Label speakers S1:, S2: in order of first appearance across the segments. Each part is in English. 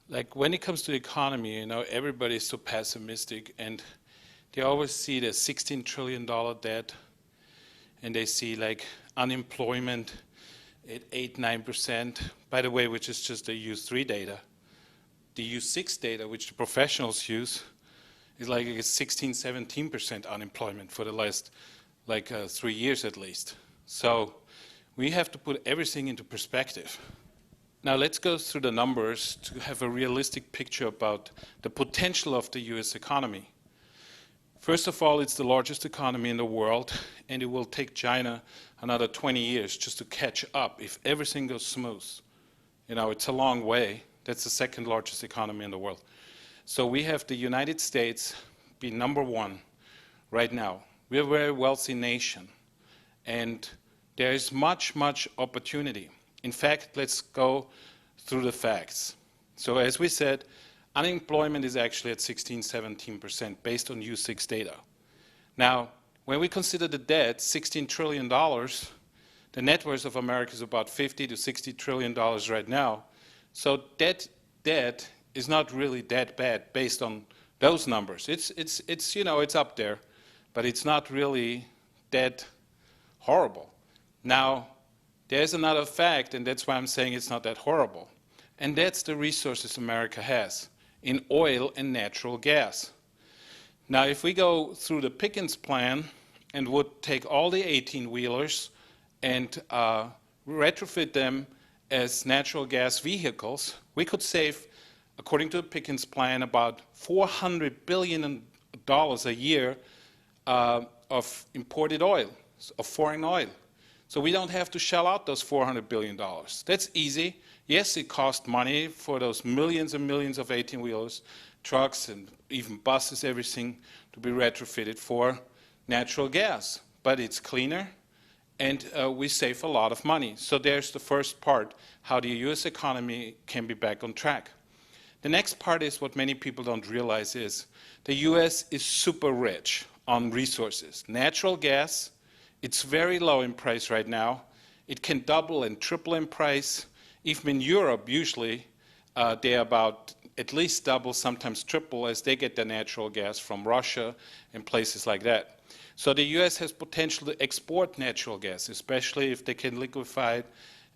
S1: Like when it comes to the economy, everybody is so pessimistic and they always see the $16 trillion debt and they see like unemployment at 8, 9%, by the way, which is just the U3 data. The U6 data, which the professionals use, is like 16, 17% unemployment for the last 3 years at least. So we have to put everything into perspective. Now let's go through the numbers to have a realistic picture about the potential of the US economy. First of all, it's the largest economy in the world, and it will take China another 20 years just to catch up if everything goes smooth. It's a long way. That's the second largest economy in the world. So we have the United States be number one right now. We're a very wealthy nation, and there is much, much opportunity. In fact, let's go through the facts. So as we said, unemployment is actually at 16, 17% based on U6 data. Now, when we consider the debt, $16 trillion, the net worth of America is about $50 to $60 trillion right now. So debt is not really that bad based on those numbers. It's up there, but it's not really that horrible. Now, there's another fact, and that's why I'm saying it's not that horrible. And that's the resources America has in oil and natural gas. Now, if we go through the Pickens plan and would take all the 18-wheelers and retrofit them as natural gas vehicles, we could save, according to the Pickens plan, about $400 billion a year of imported oil, of foreign oil. So we don't have to shell out those $400 billion. That's easy. Yes, it costs money for those millions and millions of 18-wheelers, trucks, and even buses, everything to be retrofitted for natural gas. But it's cleaner, and we save a lot of money. So there's the first part, how the US economy can be back on track. The next part is what many people don't realize is the US is super rich on resources. Natural gas, it's very low in price right now. It can double and triple in price. Even in Europe, usually, they're about at least double, sometimes triple, as they get their natural gas from Russia and places like that. So the US has potential to export natural gas, especially if they can liquefy it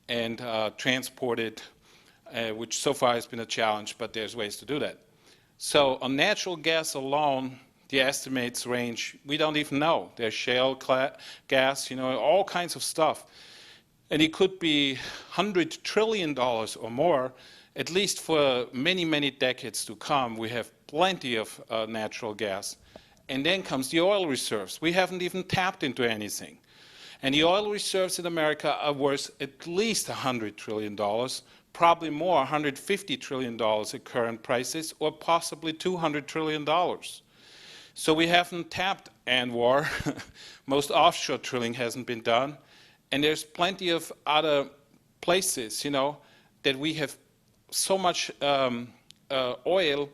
S1: and transport it, which so far has been a challenge, but there's ways to do that. So on natural gas alone, the estimates range, we don't even know. There's shale gas, all kinds of stuff. And it could be $100 trillion or more, at least for many, many decades to come. We have plenty of natural gas. And then comes the oil reserves. We haven't even tapped into anything. And the oil reserves in America are worth at least $100 trillion, probably more, $150 trillion at current prices, or possibly $200 trillion. So we haven't tapped ANWR. Most offshore drilling hasn't been done. And there's plenty of other places, that we have so much oil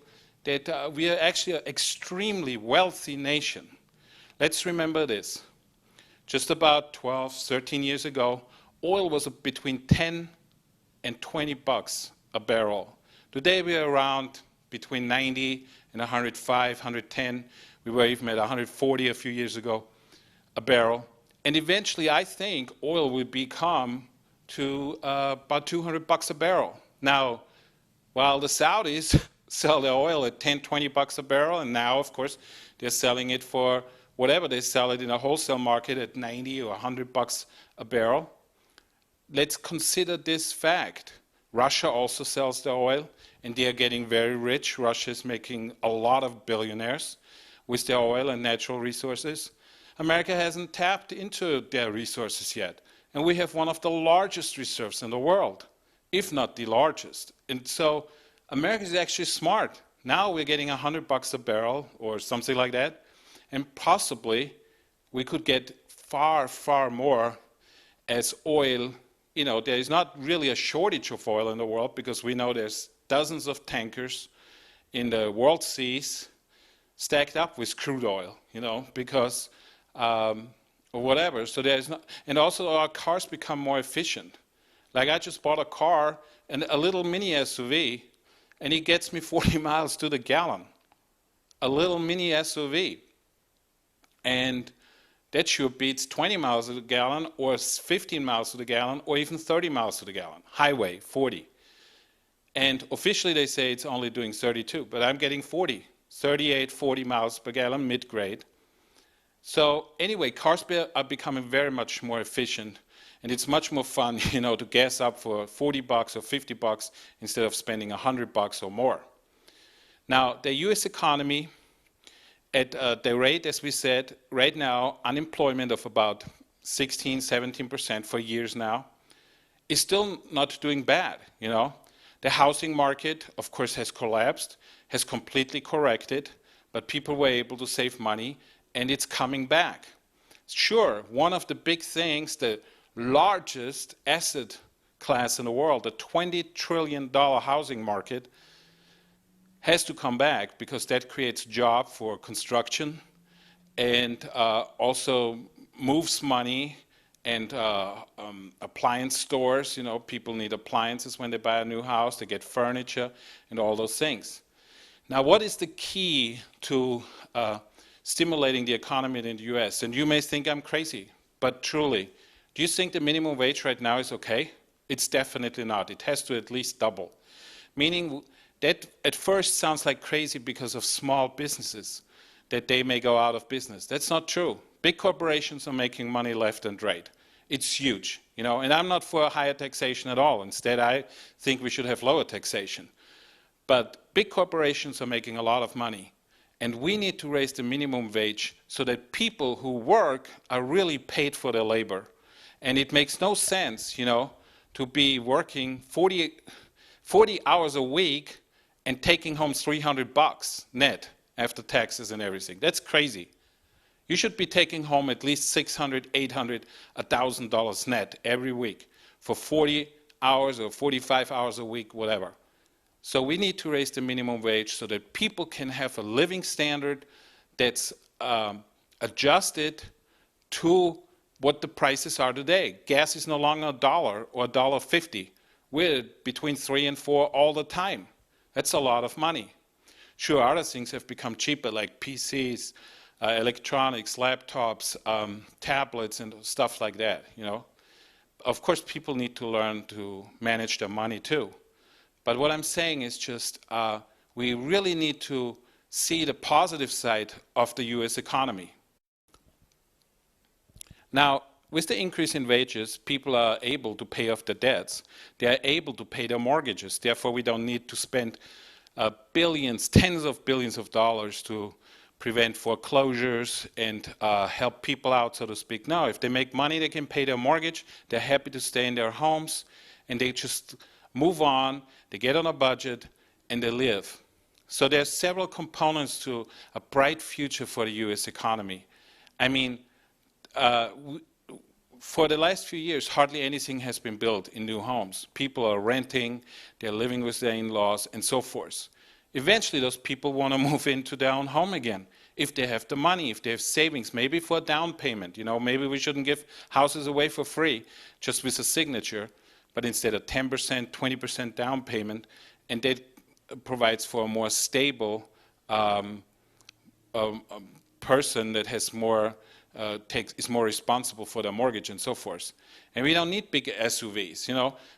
S1: that we are actually an extremely wealthy nation. Let's remember this. Just about 12, 13 years ago, oil was between 10 and 20 bucks a barrel. Today we are around between 90 and 105, 110. We were even at 140 a few years ago a barrel. And eventually, I think oil will become to about 200 bucks a barrel. Now, while the Saudis sell their oil at 10, 20 bucks a barrel, and now, of course, they're selling it for whatever they sell it in a wholesale market at 90 or 100 bucks a barrel. Let's consider this fact. Russia also sells their oil, and they are getting very rich. Russia is making a lot of billionaires with their oil and natural resources. America hasn't tapped into their resources yet. And we have one of the largest reserves in the world, if not the largest. And so America is actually smart. Now we're getting 100 bucks a barrel or something like that. And possibly we could get far, far more as oil. There is not really a shortage of oil in the world because we know there's dozens of tankers in the world seas stacked up with crude oil, because or whatever. So there's not, and also our cars become more efficient. Like I just bought a car, and a little mini SUV, and he gets me 40 miles to the gallon. A little mini SUV. And that sure beats 20 miles to the gallon, or 15 miles to the gallon, or even 30 miles to the gallon. Highway, 40. And officially they say it's only doing 32, but I'm getting 40, 38, 40 miles per gallon, mid-grade. So anyway, cars are becoming very much more efficient, and it's much more fun, to gas up for 40 bucks or 50 bucks instead of spending 100 bucks or more. Now, the US economy, at the rate, as we said, right now, unemployment of about 16, 17% for years now, is still not doing bad, The housing market, of course, has collapsed, has completely corrected, but people were able to save money, and it's coming back. Sure, one of the big things, the largest asset class in the world, the $20 trillion housing market, has to come back because that creates job for construction and also moves money and appliance stores. People need appliances when they buy a new house. They get furniture and all those things. Now, what is the key to stimulating the economy in the US? And you may think I'm crazy, but truly, do you think the minimum wage right now is okay? It's definitely not. It has to at least double. Meaning that at first sounds like crazy because of small businesses, that they may go out of business. That's not true. Big corporations are making money left and right. It's huge, and I'm not for higher taxation at all. Instead, I think we should have lower taxation. But big corporations are making a lot of money, and we need to raise the minimum wage so that people who work are really paid for their labor. And it makes no sense, to be working 40 hours a week and taking home 300 bucks net after taxes and everything. That's crazy. You should be taking home at least $600, $800, $1,000 net every week for 40 hours or 45 hours a week, whatever. So we need to raise the minimum wage so that people can have a living standard that's adjusted to what the prices are today. Gas is no longer $1 or $1.50. We're between 3 and 4 all the time. That's a lot of money. Sure, other things have become cheaper, like PCs, electronics, laptops, tablets, and stuff like that. Of course, people need to learn to manage their money too. But what I'm saying is just we really need to see the positive side of the US economy. Now, with the increase in wages, people are able to pay off their debts. They are able to pay their mortgages. Therefore, we don't need to spend billions, tens of billions of dollars to prevent foreclosures and help people out, so to speak. No, if they make money, they can pay their mortgage. They're happy to stay in their homes, and they just move on. They get on a budget, and they live. So there's several components to a bright future for the US economy. I mean, for the last few years, hardly anything has been built in new homes. People are renting, they're living with their in-laws, and so forth. Eventually, those people want to move into their own home again. If they have the money, if they have savings, maybe for a down payment. Maybe we shouldn't give houses away for free, just with a signature, but instead a 10%, 20% down payment, and that provides for a more stable person that has more is more responsible for their mortgage and so forth. And we don't need big SUVs.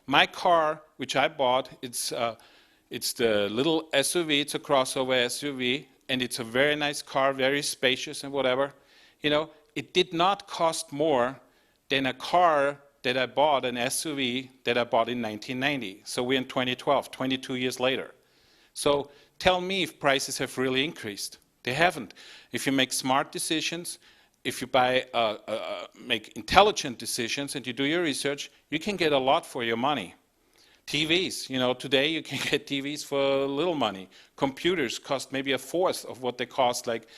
S1: My car, which I bought, it's the little SUV. It's a crossover SUV, and it's a very nice car, very spacious and whatever. It did not cost more than a car that I bought, an SUV that I bought in 1990. So we're in 2012, 22 years later. So tell me if prices have really increased. They haven't. If you make smart decisions, if you make intelligent decisions and you do your research, you can get a lot for your money. TVs, today you can get TVs for little money. Computers cost maybe a fourth of what they cost like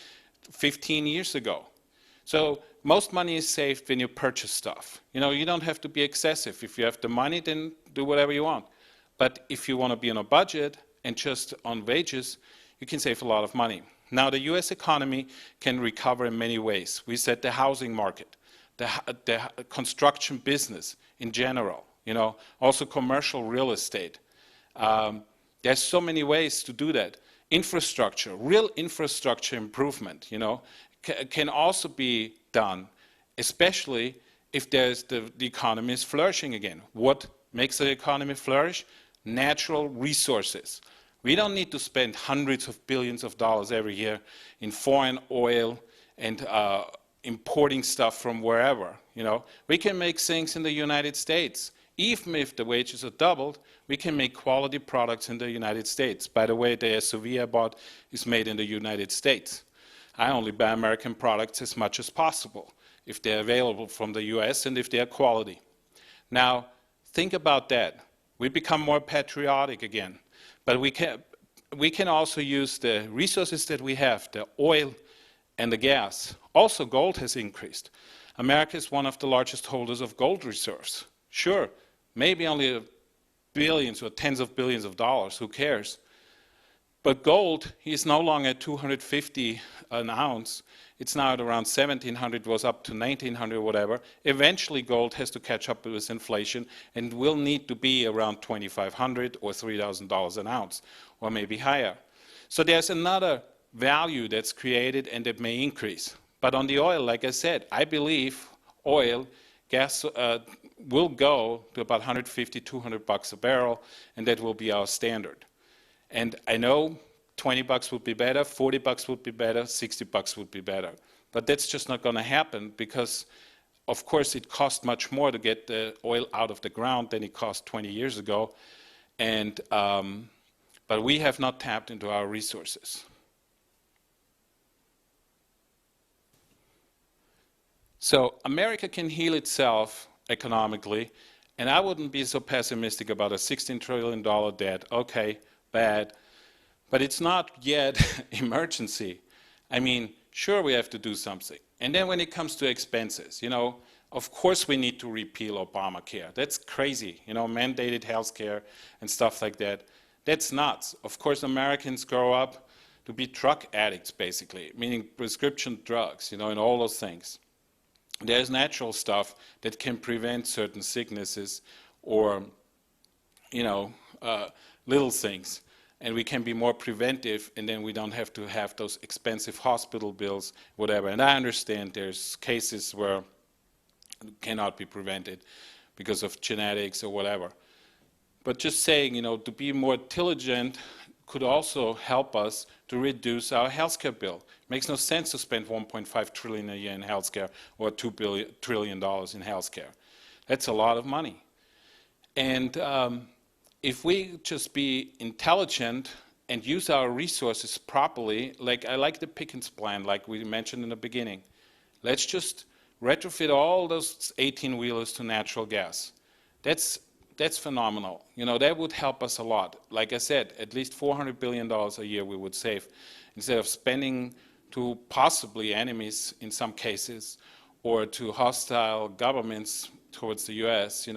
S1: 15 years ago. So most money is saved when you purchase stuff. You don't have to be excessive. If you have the money, then do whatever you want. But if you want to be on a budget and just on wages, you can save a lot of money. Now, the US economy can recover in many ways. We said the housing market, the construction business in general, also commercial real estate, There's so many ways to do that. Infrastructure, real infrastructure improvement, can also be done, especially if the economy is flourishing again. What makes the economy flourish? Natural resources. We don't need to spend hundreds of billions of dollars every year in foreign oil and importing stuff from wherever. We can make things in the United States. Even if the wages are doubled, we can make quality products in the United States. By the way, the SUV I bought is made in the United States. I only buy American products as much as possible, if they're available from the US and if they're quality. Now, think about that. We become more patriotic again. But we can also use the resources that we have, the oil and the gas. Also, gold has increased. America is one of the largest holders of gold reserves. Sure, maybe only billions or tens of billions of dollars, who cares? But gold is no longer at 250 an ounce. It's now at around 1,700, was up to 1,900 or whatever. Eventually gold has to catch up with inflation and will need to be around 2,500 or $3,000 an ounce, or maybe higher. So there's another value that's created and that may increase. But on the oil, like I said, I believe oil, gas will go to about 150, 200 bucks a barrel, and that will be our standard. And I know 20 bucks would be better, 40 bucks would be better, 60 bucks would be better. But that's just not going to happen because, of course, it costs much more to get the oil out of the ground than it cost 20 years ago. And, but we have not tapped into our resources. So America can heal itself economically, and I wouldn't be so pessimistic about a $16 trillion debt. Okay, bad, but it's not yet emergency. I mean, sure, we have to do something. And then when it comes to expenses, of course we need to repeal Obamacare. That's crazy, mandated health care and stuff like that. That's nuts. Of course, Americans grow up to be drug addicts, basically, meaning prescription drugs, and all those things. There's natural stuff that can prevent certain sicknesses or, little things. And we can be more preventive, and then we don't have to have those expensive hospital bills, whatever. And I understand there's cases where it cannot be prevented because of genetics or whatever. But just saying, to be more diligent could also help us to reduce our healthcare bill. It makes no sense to spend $1.5 trillion a year in healthcare or $2 trillion in healthcare. That's a lot of money. And if we just be intelligent and use our resources properly, like I like the Pickens plan, like we mentioned in the beginning. Let's just retrofit all those 18-wheelers to natural gas. That's phenomenal. That would help us a lot. Like I said, at least $400 billion a year we would save instead of spending to possibly enemies in some cases or to hostile governments towards the US,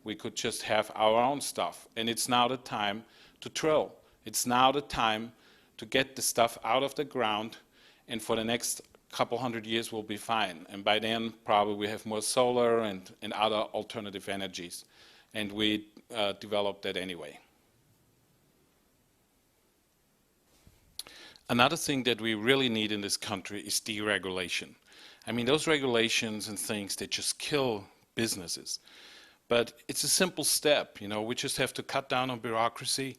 S1: we could just have our own stuff. And it's now the time to drill. It's now the time to get the stuff out of the ground, and for the next couple hundred years we'll be fine. And by then probably we have more solar and other alternative energies. And we developed that anyway. Another thing that we really need in this country is deregulation. I mean, those regulations and things, they just kill businesses. But it's a simple step, we just have to cut down on bureaucracy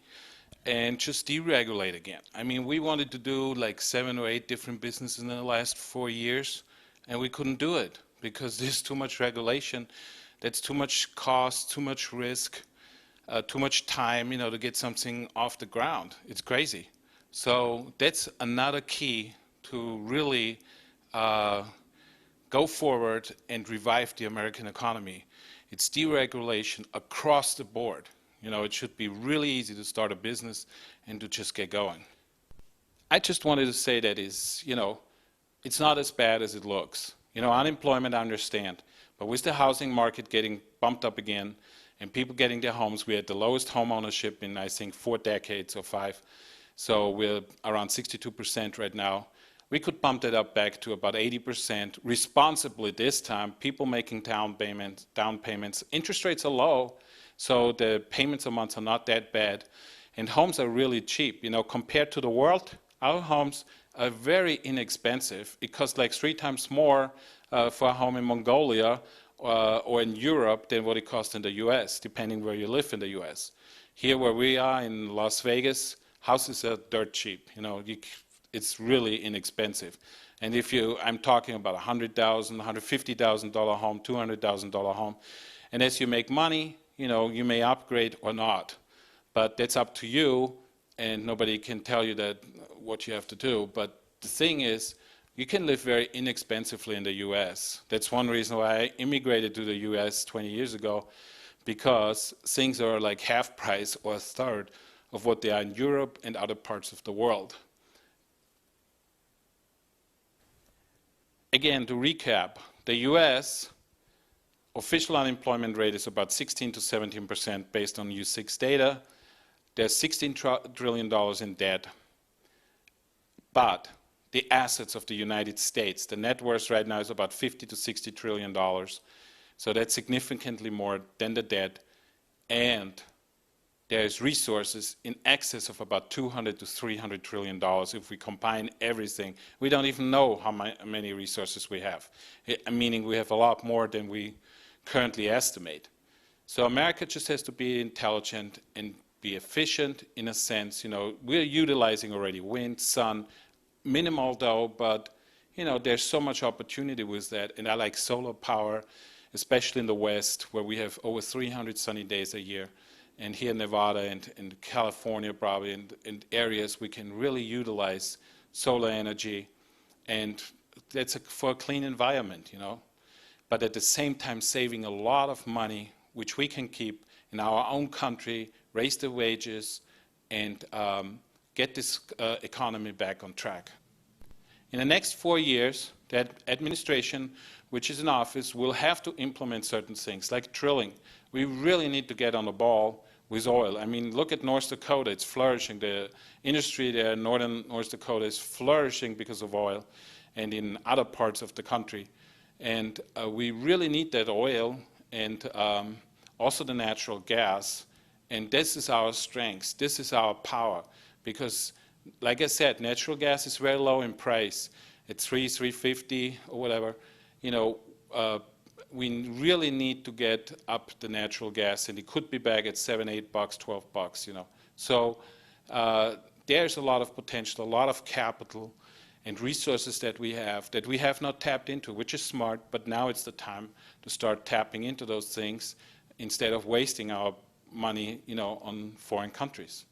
S1: and just deregulate again. I mean, we wanted to do like 7 or 8 different businesses in the last 4 years, and we couldn't do it because there's too much regulation. That's too much cost, too much risk, too much time, to get something off the ground. It's crazy. So that's another key to really go forward and revive the American economy. It's deregulation across the board. It should be really easy to start a business and to just get going. I just wanted to say that it's not as bad as it looks. Unemployment, I understand. But with the housing market getting bumped up again and people getting their homes, we had the lowest home ownership in, I think, 4 decades or 5. So we're around 62% right now. We could bump that up back to about 80% responsibly this time. People making down payments. Interest rates are low, so the payments a month are not that bad. And homes are really cheap. You know, compared to the world, our homes are very inexpensive. It costs like 3 times more for a home in Mongolia or in Europe than what it costs in the US, depending where you live in the US. Here where we are in Las Vegas, houses are dirt cheap. You know, it's really inexpensive. And if I'm talking about $100,000, $150,000 home, $200,000 home, and as you make money, you know, you may upgrade or not. But that's up to you, and nobody can tell you that what you have to do. But the thing is, you can live very inexpensively in the US. That's one reason why I immigrated to the US 20 years ago, because things are like half price or a third of what they are in Europe and other parts of the world. Again, to recap, the US official unemployment rate is about 16 to 17% based on U6 data. There's $16 trillion in debt. But the assets of the United States, the net worth right now is about $50 to $60 trillion. So that's significantly more than the debt. And there's resources in excess of about $200 to $300 trillion if we combine everything. We don't even know how many resources we have, meaning we have a lot more than we currently estimate. So America just has to be intelligent and be efficient in a sense. You know, we're utilizing already wind, sun, minimal though, but you know, there's so much opportunity with that. And I like solar power, especially in the West, where we have over 300 sunny days a year. And here in Nevada and California probably, in areas we can really utilize solar energy, and that's for a clean environment, you know. But at the same time saving a lot of money, which we can keep in our own country, raise the wages, and get this economy back on track. In the next 4 years, that administration, which is in office, will have to implement certain things, like drilling. We really need to get on the ball with oil. I mean, look at North Dakota, it's flourishing. The industry there in northern North Dakota is flourishing because of oil, and in other parts of the country. And we really need that oil and also the natural gas. And this is our strength, this is our power. Because, like I said, natural gas is very low in price. It's $3.50 or whatever. You know, we really need to get up the natural gas, and it could be back at $7, $8, $12, you know. So there's a lot of potential, a lot of capital and resources that we have not tapped into, which is smart, but now it's the time to start tapping into those things instead of wasting our money, you know, on foreign countries.